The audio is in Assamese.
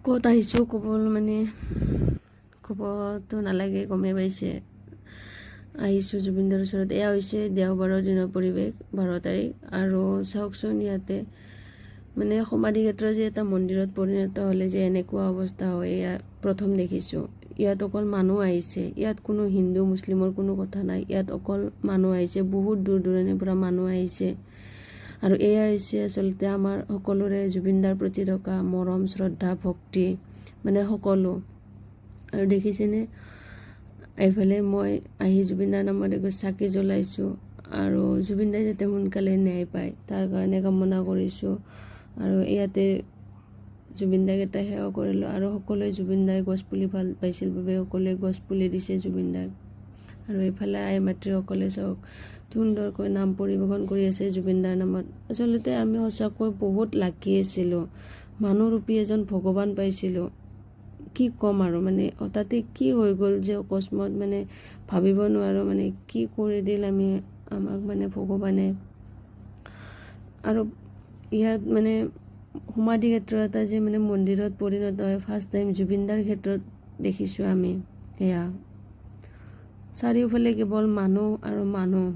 ক'ত আহিছোঁ মানে ক'বতো নালাগে, গমেই পাইছে। আহিছোঁ জুবিনদাৰ ওচৰত। এয়া হৈছে দেওবাৰৰ দিনৰ পৰিৱেশ, 12 তাৰিখ। আৰু চাওকচোন ইয়াতে মানে সমাধি ক্ষেত্ৰ যে এটা মন্দিৰত পৰিণত হ'লে যে এনেকুৱা অৱস্থা হয়, এয়া প্ৰথম দেখিছোঁ। ইয়াত অকল মানুহ আহিছে, ইয়াত কোনো হিন্দু মুছলিমৰ কোনো কথা নাই, ইয়াত অকল মানুহ আহিছে, বহুত দূৰ দূৰণিৰ পৰা মানুহ আহিছে। আৰু এয়া হৈছে আচলতে আমাৰ সকলোৰে জুবিনদাৰ প্ৰতি থকা মৰম, শ্ৰদ্ধা, ভক্তি, মানে সকলো। আৰু দেখিছেনে, এইফালে মই আহি জুবিনদাৰ নামত একো চাকি জ্বলাইছোঁ। আৰু জুবিনদাই যাতে সোনকালে ন্যায় পায় তাৰ কাৰণে কামনা কৰিছোঁ। আৰু ইয়াতে জুবিনদাক এটা সেৱা কৰিলোঁ। আৰু সকলোৱে জুবিনদাই গছপুলি ভাল পাইছিল বাবে সকলোৱে গছপুলি দিছে জুবিনদাক। আৰু এইফালে আই মাতৃসকলে চাওক সুন্দৰকৈ নাম পৰিৱেশন কৰি আছে জুবিনদাৰ নামত। আচলতে আমি সঁচাকৈ বহুত লাকি আছিলোঁ, মানুহৰূপী এজন ভগৱান পাইছিলোঁ। কি ক'ম আৰু, মানে হঠাতে কি হৈ গ'ল যে অকস্মাত, মানে ভাবিব নোৱাৰোঁ, মানে কি কৰি দিল আমাক মানে ভগৱানে। আৰু ইয়াত মানে সমাধি ক্ষেত্ৰ এটা যে মানে মন্দিৰত পৰিণত হয়, ফাৰ্ষ্ট টাইম জুবিনদাৰ ক্ষেত্ৰত দেখিছোঁ আমি। এয়া চাৰিওফালে কেৱল মানুহ আৰু মানুহ।